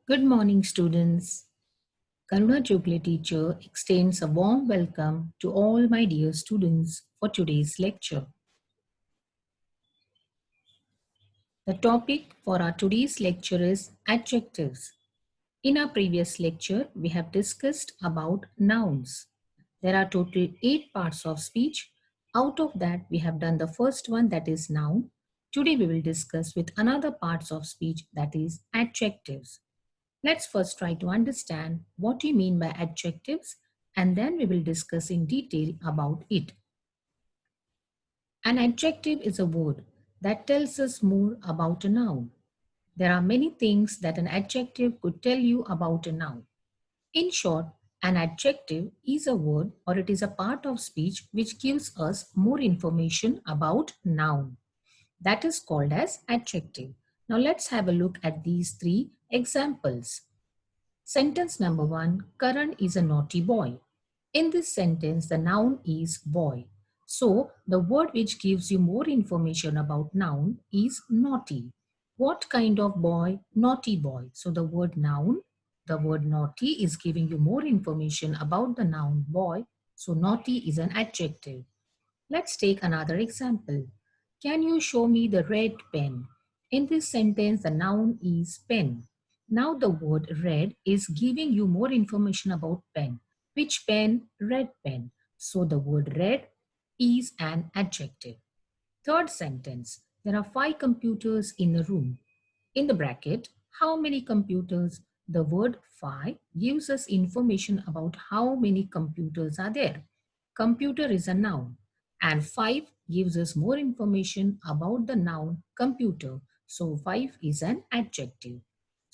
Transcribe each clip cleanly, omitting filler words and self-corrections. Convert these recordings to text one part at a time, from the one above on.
Good morning, students. Karuna Chokle teacher extends a warm welcome to all my dear students for today's lecture. The topic for our today's lecture is adjectives. In our previous lecture, we have discussed about nouns. There are total 8 parts of speech. Out of that, we have done the first one, that is noun. Today, we will discuss with another parts of speech, that is adjectives. Let's first try to understand what we mean by adjectives, and then we will discuss in detail about it. An adjective is a word that tells us more about a noun. There are many things that an adjective could tell you about a noun. In short, an adjective is a word or it is a part of speech which gives us more information about noun. That is called as adjective. Now let's have a look at these three examples. Sentence number 1, Karan is a naughty boy. In this sentence, the noun is boy. So, the word which gives you more information about noun is naughty. What kind of boy? Naughty boy. So, the word noun, the word naughty is giving you more information about the noun boy. So, naughty is an adjective. Let's take another example. Can you show me the red pen? In this sentence, the noun is pen. Now the word red is giving you more information about pen. Which pen? Red pen. So the word red is an adjective. Third sentence, there are 5 computers in a room. In the bracket, how many computers? The word 5 gives us information about how many computers are there. Computer is a noun and 5 gives us more information about the noun computer. So 5 is an adjective.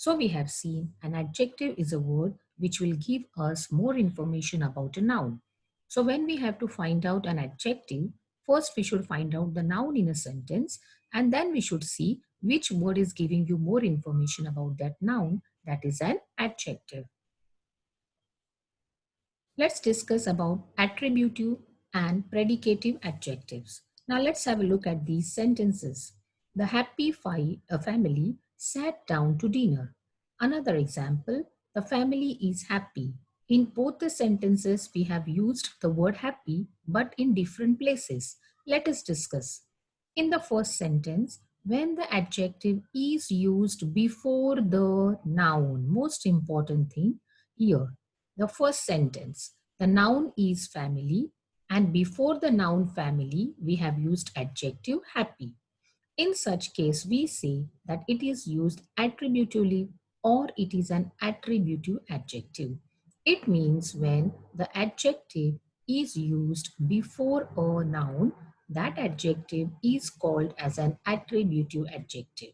So we have seen an adjective is a word which will give us more information about a noun. So when we have to find out an adjective, first we should find out the noun in a sentence and then we should see which word is giving you more information about that noun, that is an adjective. Let's discuss about attributive and predicative adjectives. Now let's have a look at these sentences. The happy family sat down to dinner. Another example, the family is happy. In both the sentences, we have used the word happy, but in different places. Let us discuss. In the first sentence, when the adjective is used before the noun, most important thing here, the first sentence, the noun is family, and before the noun family, we have used adjective happy. In such case, we say that it is used attributively or it is an attributive adjective. It means when the adjective is used before a noun, that adjective is called as an attributive adjective.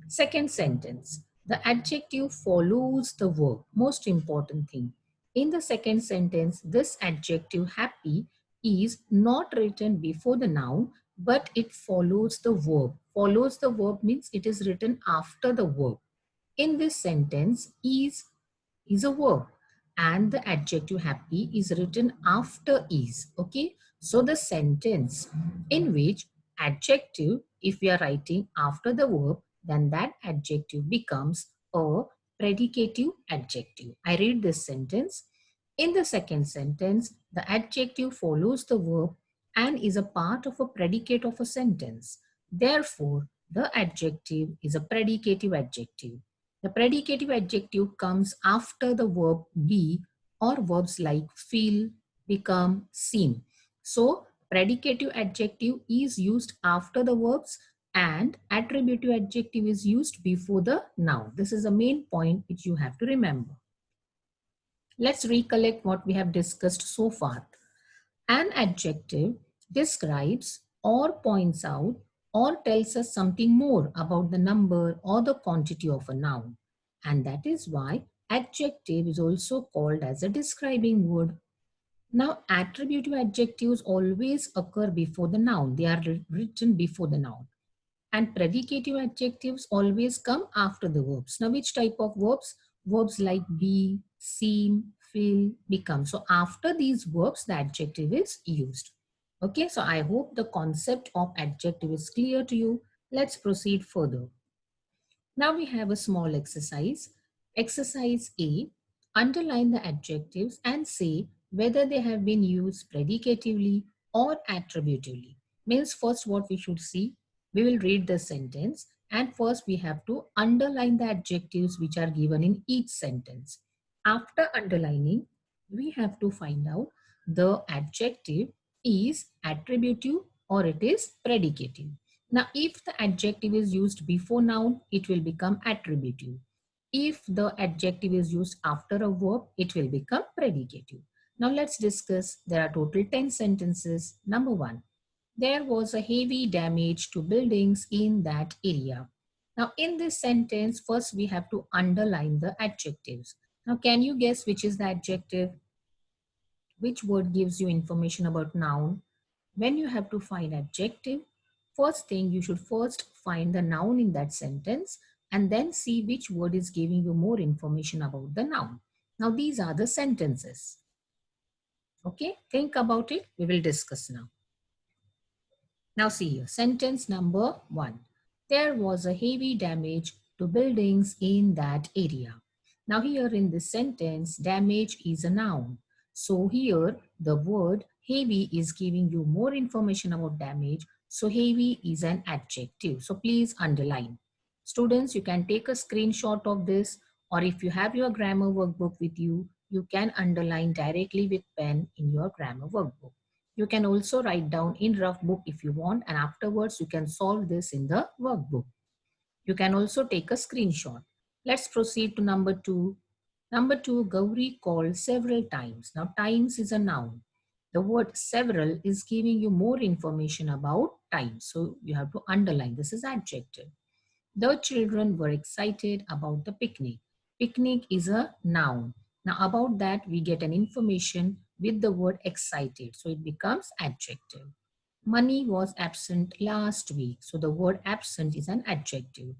Second sentence, the adjective follows the verb. Most important thing. In the second sentence, this adjective happy is not written before the noun, but it follows the verb. Follows the verb means it is written after the verb. In this sentence, is a verb and the adjective happy is written after is. Okay. So the sentence in which adjective, if we are writing after the verb, then that adjective becomes a predicative adjective. I read this sentence. In the second sentence, the adjective follows the verb and is a part of a predicate of a sentence. Therefore, the adjective is a predicative adjective. The predicative adjective comes after the verb be or verbs like feel, become, seem. So, predicative adjective is used after the verbs and attributive adjective is used before the noun. This is the main point which you have to remember. Let's recollect what we have discussed so far. An adjective describes or points out or tells us something more about the number or the quantity of a noun. And that is why adjective is also called as a describing word. Now, attributive adjectives always occur before the noun. They are written before the noun. And predicative adjectives always come after the verbs. Now, which type of verbs? Verbs like be, seem, feel, become. So, after these verbs, the adjective is used. Okay, so I hope the concept of adjective is clear to you. Let's proceed further. Now we have a small exercise. Exercise A. Underline the adjectives and say whether they have been used predicatively or attributively. Means first what we should see, we will read the sentence and first we have to underline the adjectives which are given in each sentence. After underlining, we have to find out the adjective is attributive or it is predicative. Now, if the adjective is used before noun, it will become attributive. If the adjective is used after a verb, it will become predicative. Now let's discuss. There are total 10 sentences. Number 1. There was a heavy damage to buildings in that area. Now in this sentence, first we have to underline the adjectives. Now can you guess which is the adjective? Which word gives you information about noun? When you have to find adjective, first thing you should first find the noun in that sentence and then see which word is giving you more information about the noun. Now these are the sentences. Okay, think about it. We will discuss now. Now see here, sentence number 1. There was a heavy damage to buildings in that area. Now here in this sentence, damage is a noun. So here the word heavy is giving you more information about damage. So heavy is an adjective. So please underline. Students, you can take a screenshot of this, or if you have your grammar workbook with you, you can underline directly with pen in your grammar workbook. You can also write down in rough book if you want, and afterwards you can solve this in the workbook. You can also take a screenshot. Let's proceed to number 2. Number 2, Gauri called several times. Now times is a noun. The word several is giving you more information about time. So you have to underline this is adjective. The children were excited about the picnic. Picnic is a noun. Now about that we get an information with the word excited. So it becomes adjective. Money was absent last week. So the word absent is an adjective.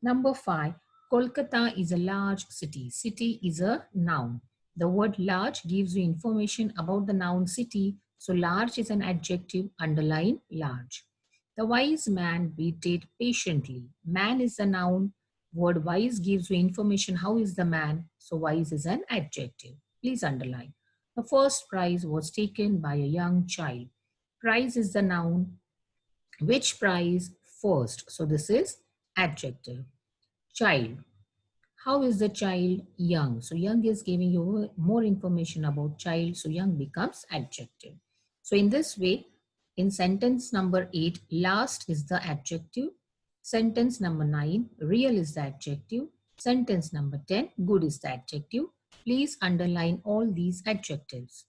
Number 5, Kolkata is a large city. City is a noun. The word large gives you information about the noun city. So large is an adjective, underline large. The wise man waited patiently. Man is a noun. Word wise gives you information how is the man. So wise is an adjective. Please underline. The first prize was taken by a young child. Prize is the noun. Which prize? First. So this is adjective. Child. How is the child? Young. So young is giving you more information about child. So young becomes adjective. So in this way, in sentence number 8, last is the adjective. Sentence number 9, real is the adjective. Sentence number 10, good is the adjective. Please underline all these adjectives,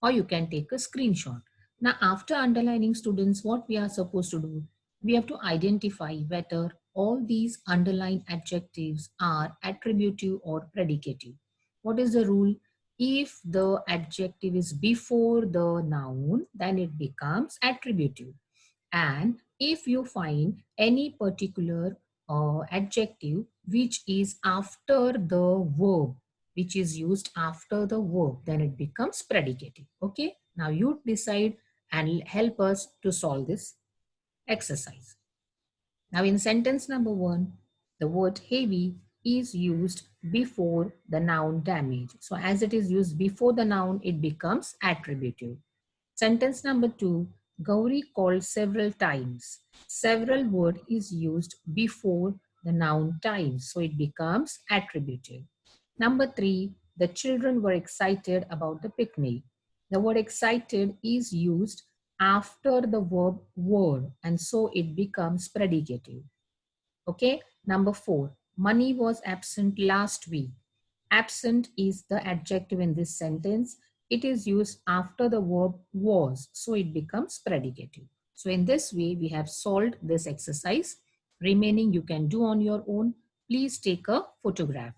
or you can take a screenshot. Now, after underlining, students, what we are supposed to do? We have to identify whether all these underlined adjectives are attributive or predicative. What is the rule? If the adjective is before the noun, then it becomes attributive. And if you find any particular adjective which is after the verb, which is used after the verb, then it becomes predicative. Okay, now you decide and help us to solve this exercise. Now in sentence number 1, the word heavy is used before the noun damage. So as it is used before the noun, it becomes attributive. Sentence number 2, Gauri called several times. Several word is used before the noun times, so it becomes attributive. Number 3, the children were excited about the picnic. The word excited is used after the verb were, and so it becomes predicative. Okay, number 4, money was absent last week. Absent is the adjective in this sentence. It is used after the verb was, so it becomes predicative. So in this way, we have solved this exercise. Remaining you can do on your own. Please take a photograph.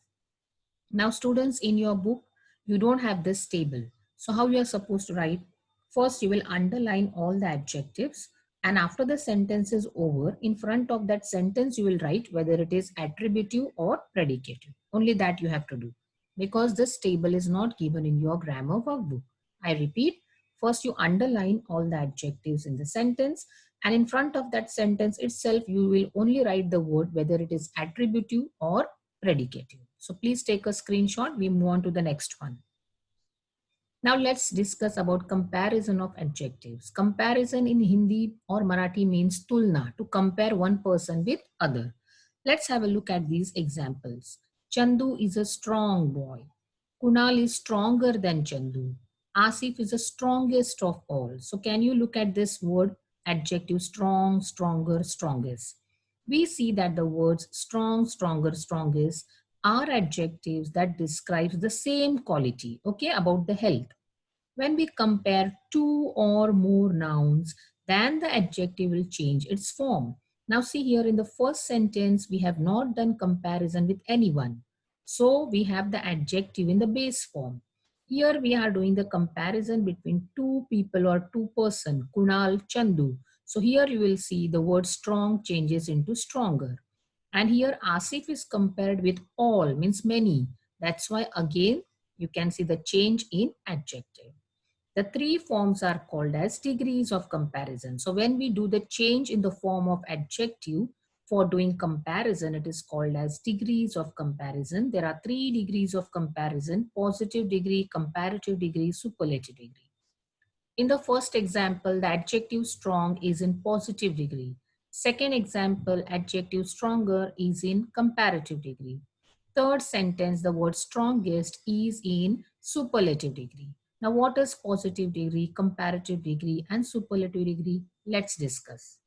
Now students, in your book, you don't have this table. So how you are supposed to write? First, you will underline all the adjectives, and after the sentence is over, in front of that sentence, you will write whether it is attributive or predicative. Only that you have to do, because this table is not given in your grammar workbook. I repeat, first you underline all the adjectives in the sentence, and in front of that sentence itself, you will only write the word whether it is attributive or predicative. So please take a screenshot. We move on to the next one. Now let's discuss about comparison of adjectives. Comparison in Hindi or Marathi means tulna, to compare one person with other. Let's have a look at these examples. Chandu is a strong boy. Kunal is stronger than Chandu. Asif is the strongest of all. So can you look at this word adjective strong, stronger, strongest? We see that the words strong, stronger, strongest are adjectives that describes the same quality, okay, about the health. When we compare two or more nouns, then the adjective will change its form. Now see here in the first sentence, we have not done comparison with anyone. So we have the adjective in the base form. Here we are doing the comparison between two people or two person, Kunal, Chandu. So here you will see the word strong changes into stronger. And here Asif is compared with all, means many. That's why again you can see the change in adjective. The three forms are called as degrees of comparison. So when we do the change in the form of adjective for doing comparison, it is called as degrees of comparison. There are 3 degrees of comparison: positive degree, comparative degree, superlative degree. In the first example, the adjective strong is in positive degree. Second example, adjective stronger is in comparative degree. Third sentence, the word strongest is in superlative degree. Now, what is positive degree, comparative degree, and superlative degree? Let's discuss.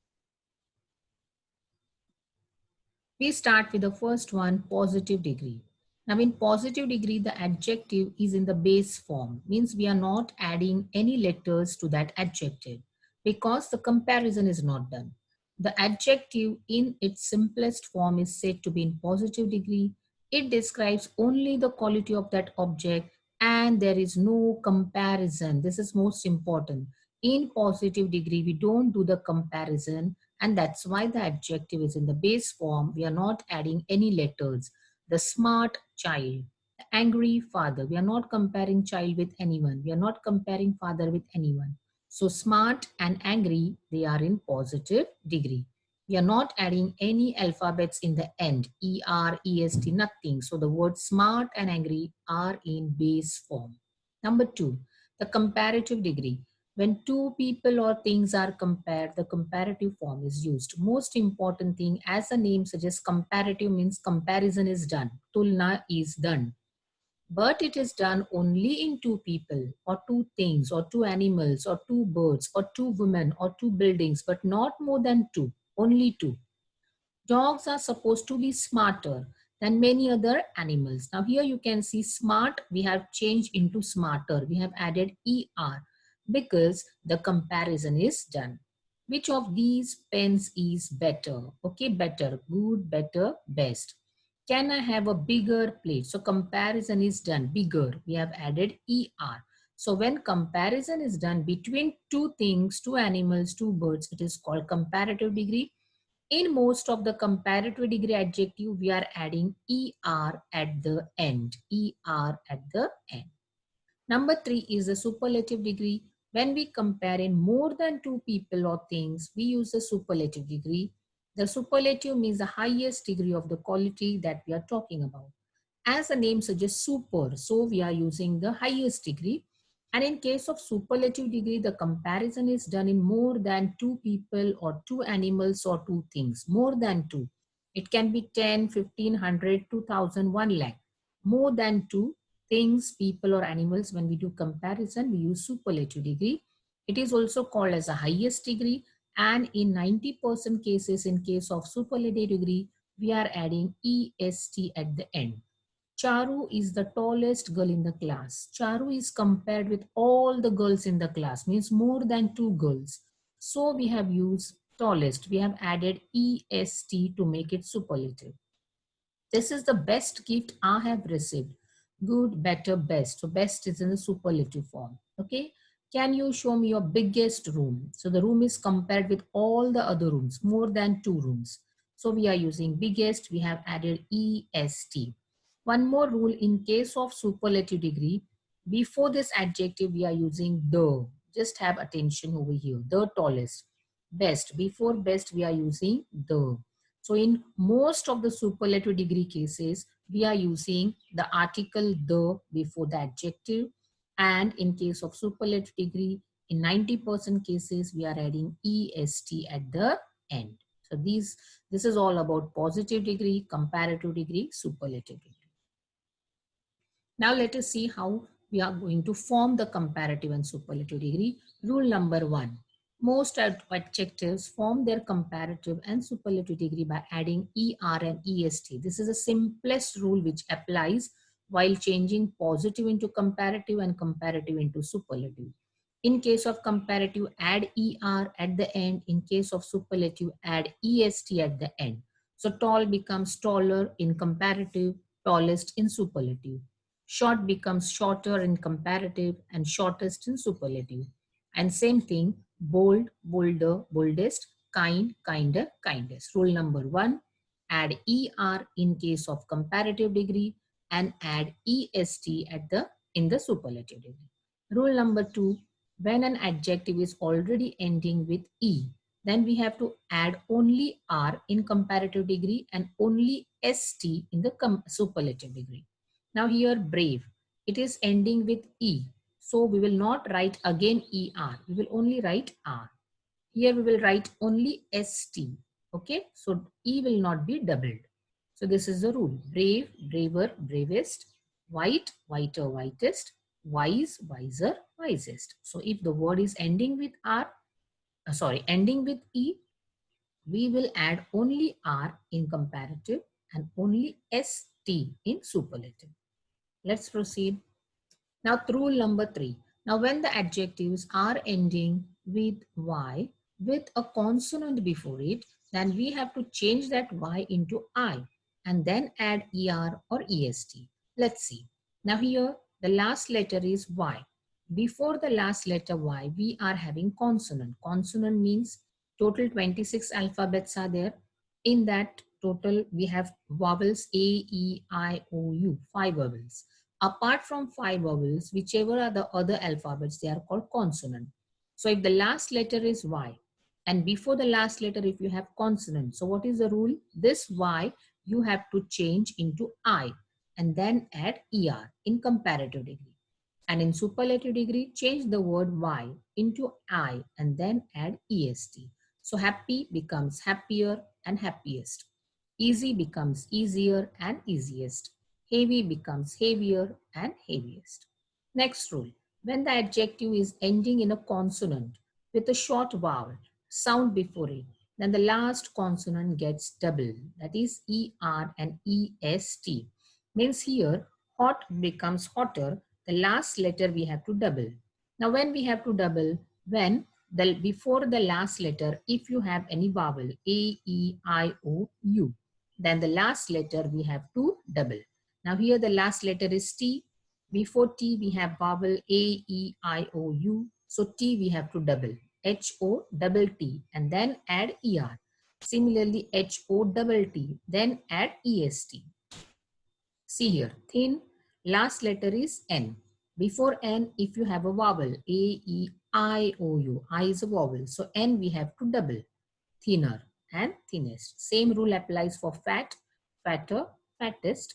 We start with the first one, positive degree. Now in positive degree, the adjective is in the base form, means we are not adding any letters to that adjective because the comparison is not done. The adjective in its simplest form is said to be in positive degree. It describes only the quality of that object and there is no comparison. This is most important. In positive degree, we don't do the comparison, and that's why the adjective is in the base form. We are not adding any letters. The smart child, the angry father. We are not comparing child with anyone. We are not comparing father with anyone. So smart and angry, they are in positive degree. We are not adding any alphabets in the end. ER, EST, nothing. So the words smart and angry are in base form. Number 2, the comparative degree. When two people or things are compared, the comparative form is used. Most important thing, as the name suggests, comparative means comparison is done. Tulna is done. But it is done only in two people or two things or two animals or two birds or two women or two buildings, but not more than two, only two. Dogs are supposed to be smarter than many other animals. Now here you can see smart, we have changed into smarter. We have added ER because the comparison is done. Which of these pens is better? Okay, better, good, better, best. Can I have a bigger plate? So comparison is done, bigger. We have added ER. So when comparison is done between two things, two animals, two birds, it is called comparative degree. In most of the comparative degree adjective, we are adding ER at the end. ER at the end. Number 3 is the superlative degree. When we compare in more than two people or things, we use the superlative degree. The superlative means the highest degree of the quality that we are talking about. As the name suggests, super, so we are using the highest degree. And in case of superlative degree, the comparison is done in more than two people or two animals or two things, more than two. It can be 10, 15, 100, 2000, 1 lakh. More than two things, people or animals, when we do comparison, we use superlative degree. It is also called as a highest degree. And in 90% cases, in case of superlative degree, we are adding EST at the end. Charu is the tallest girl in the class. Charu is compared with all the girls in the class, means more than two girls. So we have used tallest. We have added EST to make it superlative. This is the best gift I have received. Good, better, best. So best is in the superlative form. Okay. Can you show me your biggest room? So the room is compared with all the other rooms, more than two rooms. So we are using biggest. We have added EST. One more rule in case of superlative degree, before this adjective, we are using the. Just have attention over here. The tallest. Best. Before best, we are using the. So in most of the superlative degree cases, we are using the article the before the adjective. And in case of superlative degree, in 90% cases, we are adding est at the end. So this is all about positive degree, comparative degree, superlative degree. Now let us see how we are going to form the comparative and superlative degree. Rule number 1. Most adjectives form their comparative and superlative degree by adding er and est. This is the simplest rule which applies while changing positive into comparative and comparative into superlative. In case of comparative, add er at the end. In case of superlative, add est at the end. So tall becomes taller in comparative, tallest in superlative. Short becomes shorter in comparative and shortest in superlative. And same thing, bold, bolder, boldest, kind, kinder, kindest. Rule number 1, add er in case of comparative degree and add est at in the superlative degree. Rule number 2, when an adjective is already ending with e, then we have to add only r in comparative degree and only st in the superlative degree. Now here brave, it is ending with E. So we will not write again ER. We will only write R. Here we will write only ST. Okay. So E will not be doubled. So this is the rule. Brave, braver, bravest. White, whiter, whitest. Wise, wiser, wisest. So if the word is ending with ending with E, we will add only R in comparative and only ST in superlative. Let's proceed. Now rule number 3. Now when the adjectives are ending with Y with a consonant before it, then we have to change that Y into I and then add ER or EST. Let's see. Now here the last letter is Y. Before the last letter Y, we are having consonant. Consonant means total 26 alphabets are there. In that total, we have vowels A, E, I, O, U, 5 vowels. Apart from 5 vowels, whichever are the other alphabets, they are called consonant. So if the last letter is Y and before the last letter, if you have consonant, so what is the rule? This Y you have to change into I and then add ER in comparative degree. And in superlative degree, change the word Y into I and then add EST. So happy becomes happier and happiest. Easy becomes easier and easiest. Heavy becomes heavier and heaviest. Next rule, when the adjective is ending in a consonant with a short vowel sound before it, then the last consonant gets double, that is ER and EST. Means here, hot becomes hotter, the last letter we have to double. Now when we have to double, when before the last letter, if you have any vowel A, E, I, O, U, then the last letter we have to double. Now here the last letter is T. Before T we have vowel A, E, I, O, U. So T we have to double. H-O double T and then add ER. Similarly H-O double T, then add EST. See here, thin, last letter is N. Before N, if you have a vowel, A, E, I, O, U, I is a vowel. So N we have to double, thinner and thinnest. Same rule applies for fat, fatter, fattest,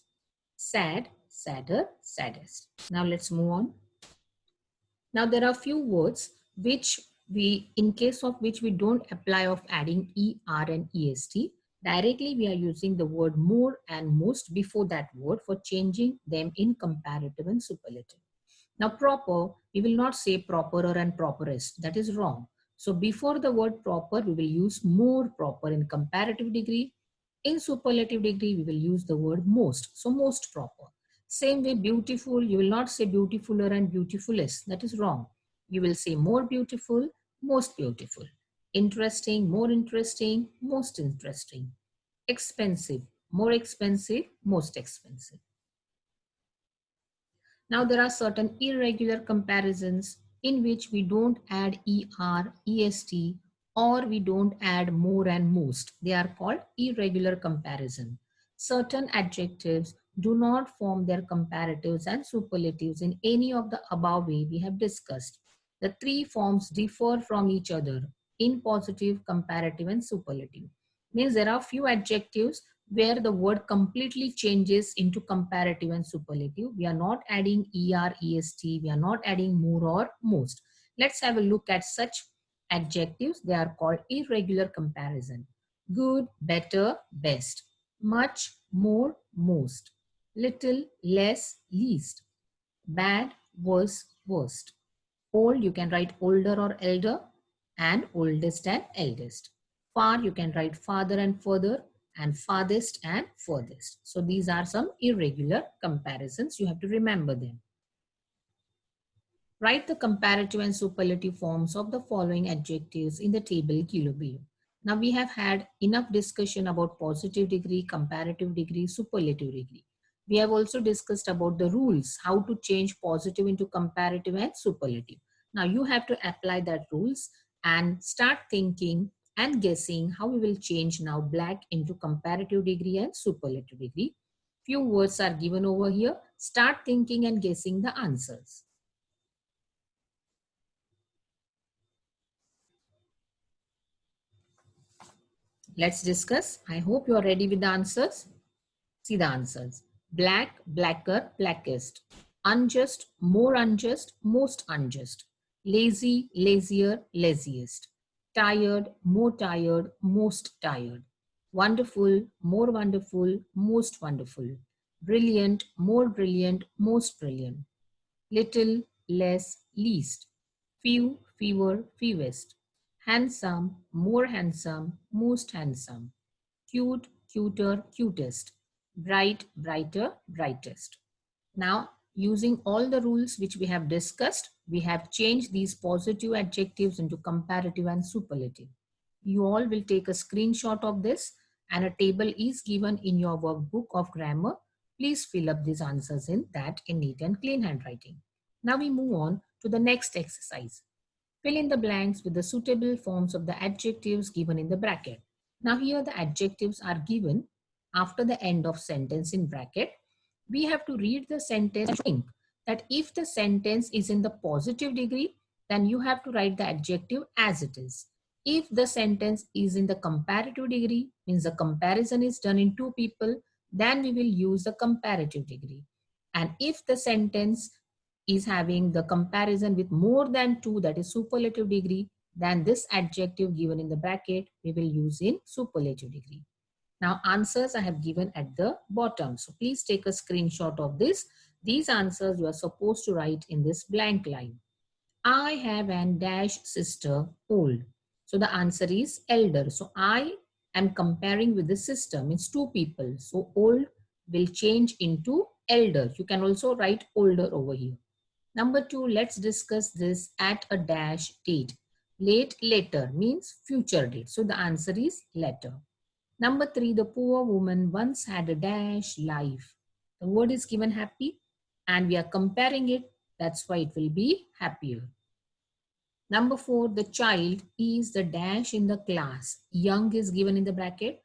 sad, sadder, saddest. Now let's move on. Now there are few words which in case of which we don't apply of adding ER and EST. Directly we are using the word more and most before that word for changing them in comparative and superlative. Now proper, we will not say properer and properest. That is wrong. So before the word proper, we will use more proper in comparative degree. In superlative degree, we will use the word most. So most proper. Same way beautiful, you will not say beautifuler and beautifulest. That is wrong. You will say more beautiful, most beautiful. Interesting, more interesting, most interesting. Expensive, more expensive, most expensive. Now there are certain irregular comparisons in which we don't add ER, EST, or we don't add more and most. They are called irregular comparison. Certain adjectives do not form their comparatives and superlatives in any of the above way we have discussed. The three forms differ from each other in positive, comparative, and superlative. Means there are few adjectives where the word completely changes into comparative and superlative. We are not adding er, est, we are not adding more or most. Let's have a look at such adjectives. They are called irregular comparison. Good, better, best. Much, more, most. Little, less, least. Bad, worse, worst. Old, you can write older or elder, and oldest and eldest. Far, you can write farther and further, and farthest and furthest. So these are some irregular comparisons. You have to remember them. Write the comparative and superlative forms of the following adjectives in the table below. Now we have had enough discussion about positive degree, comparative degree, superlative degree. We have also discussed about the rules, how to change positive into comparative and superlative. Now you have to apply that rules and start thinking and guessing how we will change now black into comparative degree and superlative degree. Few words are given over here. Start thinking and guessing the answers. Let's discuss. I hope you are ready with the answers. See the answers. Black, blacker, blackest. Unjust, more unjust, most unjust. Lazy, lazier, laziest. Tired, more tired, most tired. Wonderful, more wonderful, most wonderful. Brilliant, more brilliant, most brilliant. Little, less, least. Few, fewer, fewest. Handsome, more handsome, most handsome. Cute, cuter, cutest. Bright, brighter, brightest. Now, using all the rules which we have discussed, we have changed these positive adjectives into comparative and superlative. You all will take a screenshot of this, and a table is given in your workbook of grammar. Please fill up these answers in that in neat and clean handwriting. Now we move on to the next exercise. Fill in the blanks with the suitable forms of the adjectives given in the bracket. Now here the adjectives are given after the end of sentence in bracket. We have to read the sentence and think that if the sentence is in the positive degree, then you have to write the adjective as it is. If the sentence is in the comparative degree, means the comparison is done in two people, then we will use the comparative degree. And if the sentence is having the comparison with more than two, that is superlative degree, then this adjective given in the bracket we will use in superlative degree. Now answers I have given at the bottom. So please take a screenshot of this. These answers you are supposed to write in this blank line. I have an dash sister old. So the answer is elder. So I am comparing with the sister, means two people. So old will change into elder. You can also write older over here. Number 2, let's discuss this at a dash date. Late, later means future date. So the answer is later. Number 3, the poor woman once had a dash life. The word is given happy and we are comparing it. That's why it will be happier. Number 4, the child is the dash in the class. Young is given in the bracket.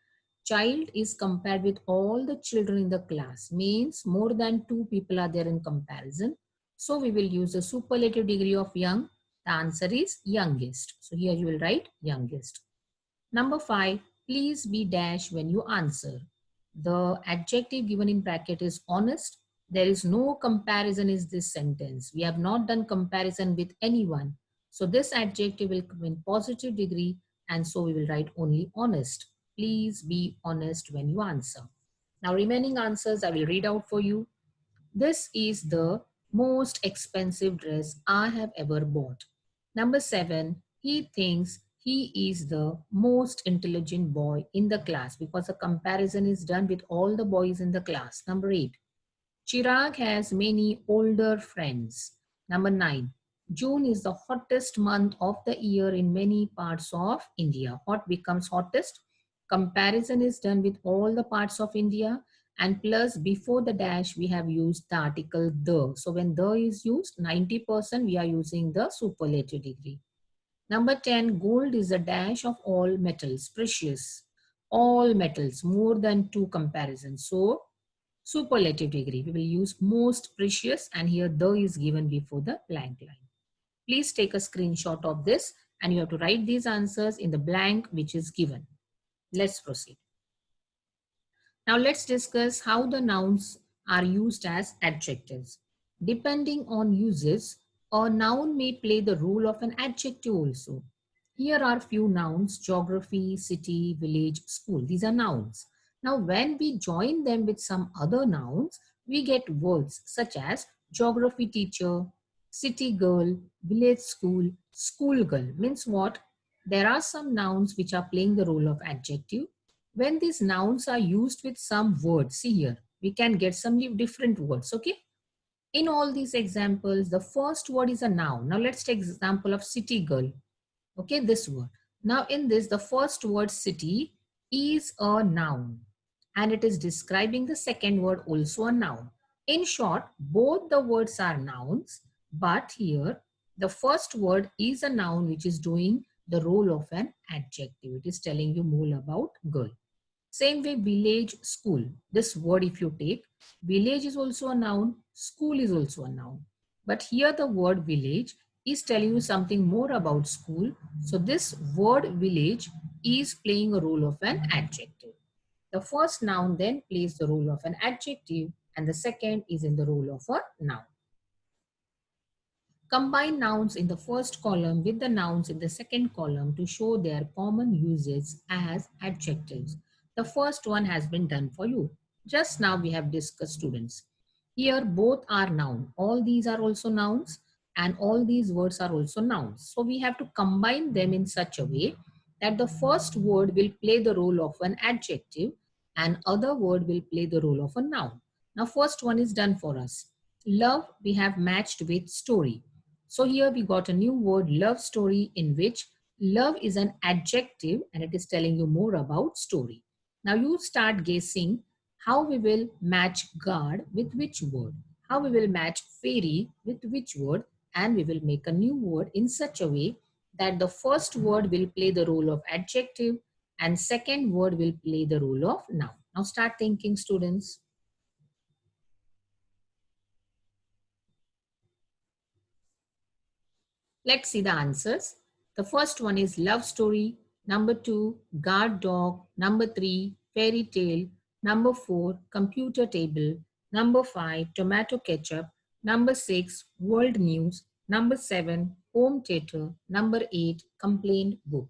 Child is compared with all the children in the class. Means more than two people are there in comparison. So we will use the superlative degree of young. The answer is youngest. So here you will write youngest. Number 5, please be dash when you answer. The adjective given in bracket is honest. There is no comparison in this sentence. We have not done comparison with anyone. So this adjective will come in positive degree, and so we will write only honest. Please be honest when you answer. Now remaining answers I will read out for you. This is the most expensive dress I have ever bought. Number 7, he thinks he is the most intelligent boy in the class, because a comparison is done with all the boys in the class. Number 8, Chirag has many older friends. Number 9, June is the hottest month of the year in many parts of India. Hot becomes hottest. Comparison is done with all the parts of India, and plus before the dash we have used the article the. So when the is used, 90% we are using the superlative degree. Number 10, gold is a dash of all metals, precious. All metals, more than two comparisons. So superlative degree, we will use most precious, and here the is given before the blank line. Please take a screenshot of this and you have to write these answers in the blank which is given. Let's proceed. Now let's discuss how the nouns are used as adjectives. Depending on uses, a noun may play the role of an adjective also. Here are few nouns: geography, city, village, school. These are nouns. Now when we join them with some other nouns, we get words such as geography teacher, city girl, village school, school girl. Means what? There are some nouns which are playing the role of adjective. When these nouns are used with some words, see here, we can get some different words, okay? In all these examples, the first word is a noun. Now let's take example of city girl, okay, this word. Now in this, the first word city is a noun and it is describing the second word, also a noun. In short, both the words are nouns, but here the first word is a noun which is doing the role of an adjective. It is telling you more about girl. Same way, village, school. This word, if you take, village is also a noun, school is also a noun. But here the word village is telling you something more about school. So this word village is playing a role of an adjective. The first noun then plays the role of an adjective and the second is in the role of a noun. Combine nouns in the first column with the nouns in the second column to show their common uses as adjectives. The first one has been done for you. Just now we have discussed, students. Here both are noun. All these are also nouns and all these words are also nouns. So we have to combine them in such a way that the first word will play the role of an adjective and other word will play the role of a noun. Now first one is done for us. Love we have matched with story. So here we got a new word, love story, in which love is an adjective and it is telling you more about story. Now you start guessing how we will match guard with which word, how we will match fairy with which word, and we will make a new word in such a way that the first word will play the role of adjective and second word will play the role of noun. Now start thinking, students. Let's see the answers. The first one is love story. Number 2, guard dog. Number 3, fairy tale. Number 4, computer table. Number 5, tomato ketchup. Number 6, world news. Number 7, home theater. Number 8, complaint book.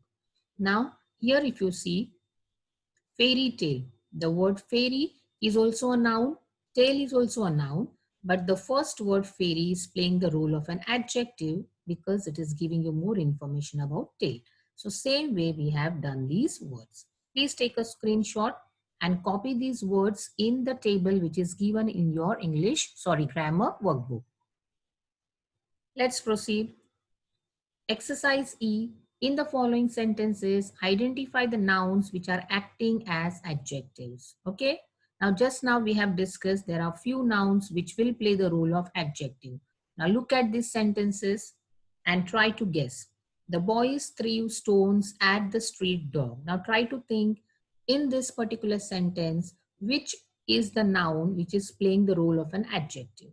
Now, here if you see, fairy tale. The word fairy is also a noun. Tale is also a noun. But the first word fairy is playing the role of an adjective because it is giving you more information about tale. So same way we have done these words. Please take a screenshot and copy these words in the table which is given in your grammar workbook. Let's proceed. Exercise E. In the following sentences, identify the nouns which are acting as adjectives. Okay. Now, just now we have discussed there are few nouns which will play the role of adjective. Now, look at these sentences and try to guess. The boys threw stones at the street dog. Now, try to think in this particular sentence, which is the noun which is playing the role of an adjective.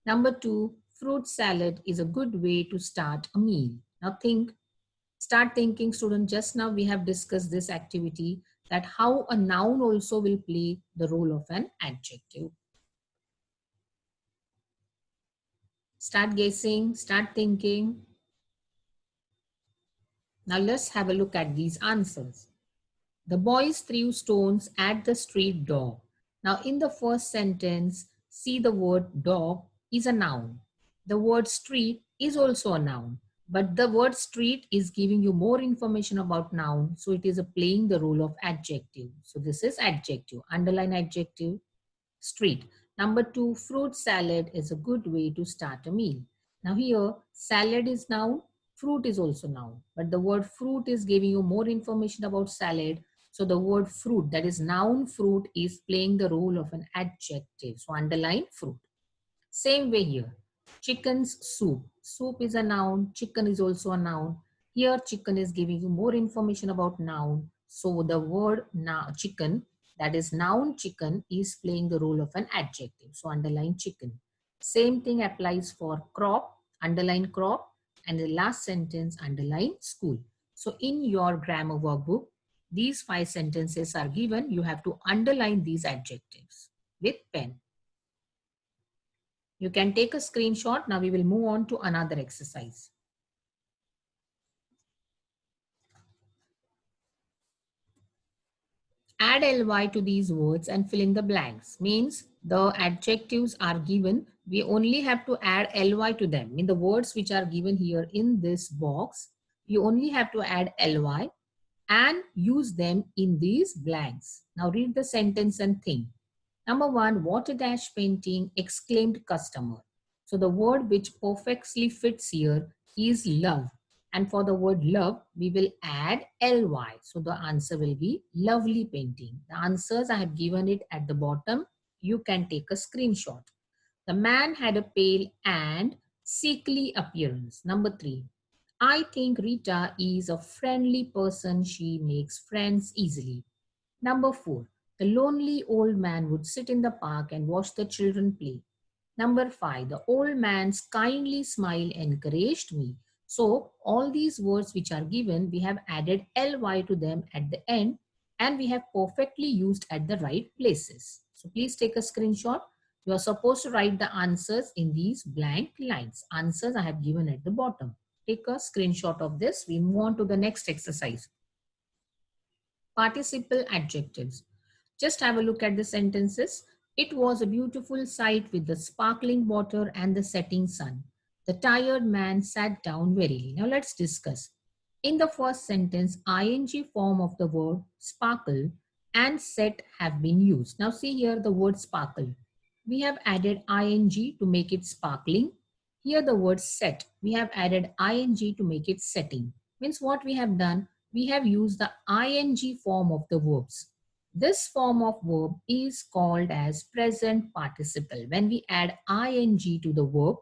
Number 2, fruit salad is a good way to start a meal. Now start thinking, student. Just now we have discussed this activity, that how a noun also will play the role of an adjective. Start guessing, start thinking. Now let's have a look at these answers. The boys threw stones at the street dog. Now in the first sentence, see the word dog is a noun. The word street is also a noun. But the word street is giving you more information about noun. So it is playing the role of adjective. So this is adjective. Underline adjective, street. Number 2, fruit salad is a good way to start a meal. Now here, salad is noun, fruit is also noun. But the word fruit is giving you more information about salad. So the word fruit, that is noun fruit, is playing the role of an adjective. So underline fruit. Same way here. Chicken's soup. Soup is a noun. Chicken is also a noun. Here chicken is giving you more information about noun. So the word chicken, that is noun chicken, is playing the role of an adjective. So underline chicken. Same thing applies for crop. Underline crop. And the last sentence, underline school. So in your grammar workbook, these 5 sentences are given, you have to underline these adjectives with pen. You can take a screenshot. Now we will move on to another exercise. Add ly to these words and fill in the blanks. Means the adjectives are given. We only have to add ly to them. In the words which are given here in this box, you only have to add ly and use them in these blanks. Now read the sentence and think. Number 1, water dash painting, exclaimed customer. So the word which perfectly fits here is love. And for the word love, we will add ly. So the answer will be lovely painting. The answers I have given it at the bottom. You can take a screenshot. The man had a pale and sickly appearance. Number 3, I think Rita is a friendly person. She makes friends easily. Number 4, the lonely old man would sit in the park and watch the children play. Number 5, the old man's kindly smile encouraged me. So all these words which are given, we have added ly to them at the end and we have perfectly used at the right places. So please take a screenshot. You are supposed to write the answers in these blank lines. Answers I have given at the bottom. Take a screenshot of this. We move on to the next exercise. Participle adjectives. Just have a look at the sentences. It was a beautiful sight with the sparkling water and the setting sun. The tired man sat down wearily. Now let's discuss. In the first sentence, ing form of the word sparkle and set have been used. Now see here the word sparkle. We have added ing to make it sparkling. Here the word set. We have added ing to make it setting. Means what we have done? We have used the ing form of the verbs. This form of verb is called as present participle. When we add ing to the verb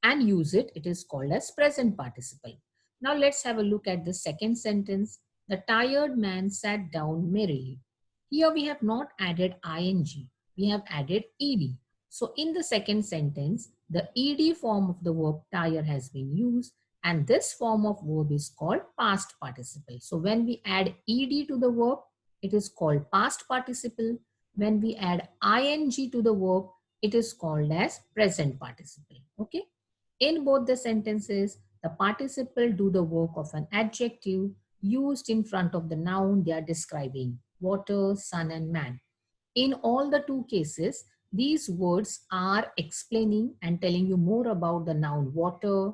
and use it, it is called as present participle. Now let's have a look at the second sentence. The tired man sat down merrily. Here we have not added ing. We have added ed. So in the second sentence, the ed form of the verb tire has been used and this form of verb is called past participle. So when we add ed to the verb, it is called past participle. When we add ing to the verb, it is called as present participle. Okay. In both the sentences, the participle do the work of an adjective used in front of the noun they are describing: water, sun, and man. In all the two cases, these words are explaining and telling you more about the noun water,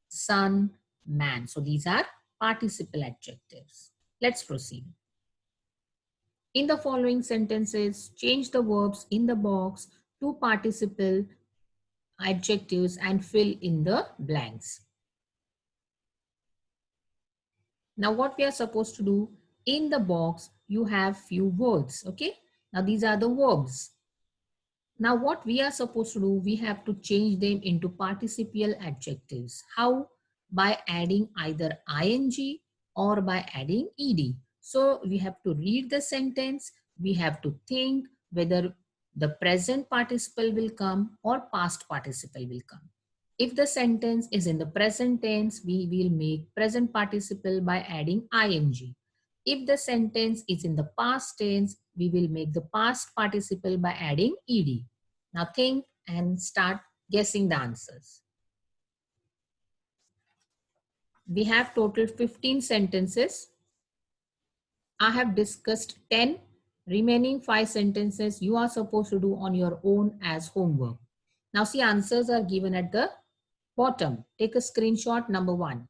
sun, man. So these are participle adjectives. Let's proceed. In the following sentences, change the verbs in the box to participle adjectives and fill in the blanks. Now what we are supposed to do, in the box, you have few words, okay? Now these are the verbs. Now what we are supposed to do, we have to change them into participial adjectives. How? By adding either ing or by adding ed. So we have to read the sentence, we have to think whether the present participle will come or past participle will come. If the sentence is in the present tense, we will make present participle by adding ing. If the sentence is in the past tense, we will make the past participle by adding ed. Now think and start guessing the answers. We have total 15 sentences. I have discussed 10. Remaining 5 sentences you are supposed to do on your own as homework. Now see, answers are given at the bottom. Take a screenshot. Number 1.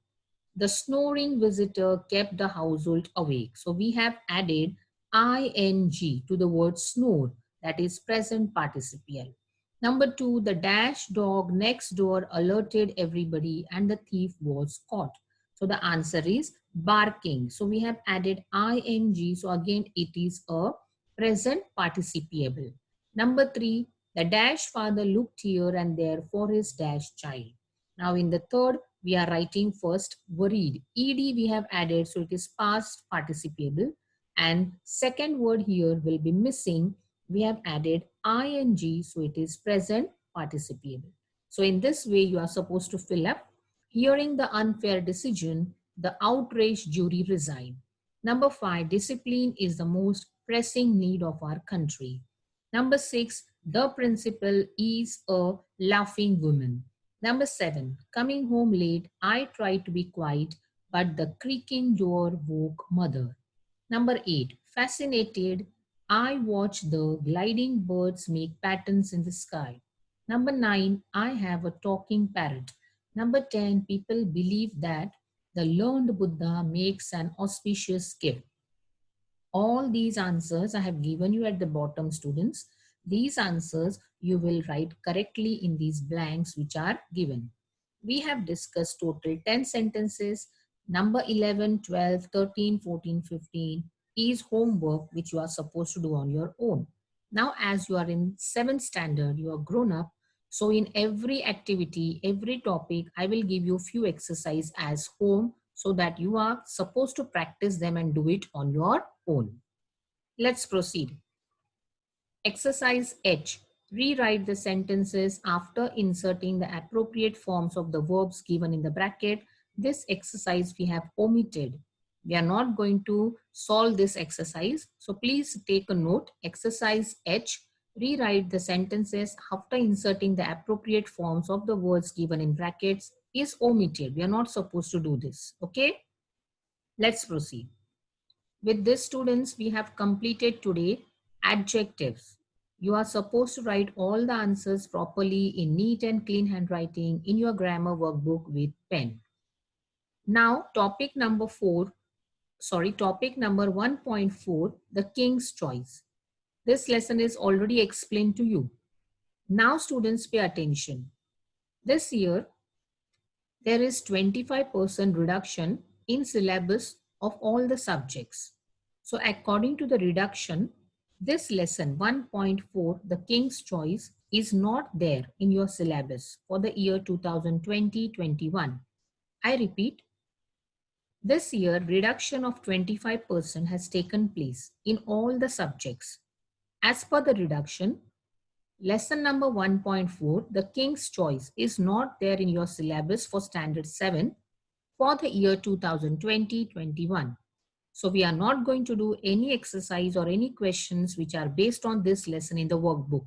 The snoring visitor kept the household awake. So we have added ing to the word snore, that is present participle. Number 2, the dash dog next door alerted everybody and the thief was caught. So the answer is barking. So we have added ing. So again, it is a present participiable. Number 3, the dash father looked here and there for his dash child. Now in the third, we are writing first worried. Ed we have added, so it is past participiable. And second word here will be missing. We have added ing, so it is present participiable. So in this way, you are supposed to fill up. Hearing the unfair decision, the outraged jury resigned. Number 5, discipline is the most pressing need of our country. Number 6, the principal is a laughing woman. Number 7, coming home late, I try to be quiet, but the creaking door woke mother. Number 8, fascinated, I watch the gliding birds make patterns in the sky. Number 9, I have a talking parrot. Number 10, people believe that the learned Buddha makes an auspicious gift. All these answers I have given you at the bottom, students. These answers you will write correctly in these blanks which are given. We have discussed total 10 sentences. Number 11, 12, 13, 14, 15 is homework which you are supposed to do on your own. Now as you are in 7th standard, you are grown up. So in every activity, every topic, I will give you few exercise as home so that you are supposed to practice them and do it on your own. Let's proceed. Exercise H. Rewrite the sentences after inserting the appropriate forms of the verbs given in the bracket. This exercise we have omitted. We are not going to solve this exercise. So please take a note. Exercise H. Rewrite the sentences after inserting the appropriate forms of the words given in brackets is omitted. We are not supposed to do this. Okay. Let's proceed. With this, students, we have completed today adjectives. You are supposed to write all the answers properly in neat and clean handwriting in your grammar workbook with pen. Now, topic number 1.4, the King's Choice. This lesson is already explained to you. Now, students, pay attention. This year, there is 25% reduction in syllabus of all the subjects. So according to the reduction, this lesson 1.4, the King's Choice, is not there in your syllabus for the year 2020-21. I repeat, this year reduction of 25% has taken place in all the subjects. As per the reduction, lesson number 1.4, the King's Choice, is not there in your syllabus for standard 7 for the year 2020-21. So we are not going to do any exercise or any questions which are based on this lesson in the workbook.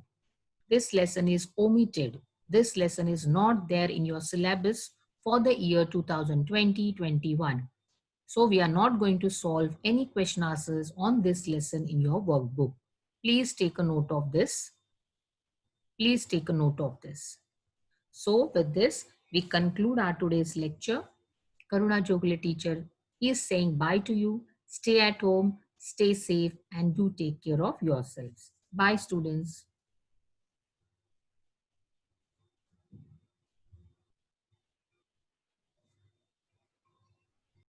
This lesson is omitted. This lesson is not there in your syllabus for the year 2020-21. So we are not going to solve any question answers on this lesson in your workbook. Please take a note of this. Please take a note of this. So with this, we conclude our today's lecture. Karuna Jogale teacher is saying bye to you. Stay at home, stay safe, and do take care of yourselves. Bye, students.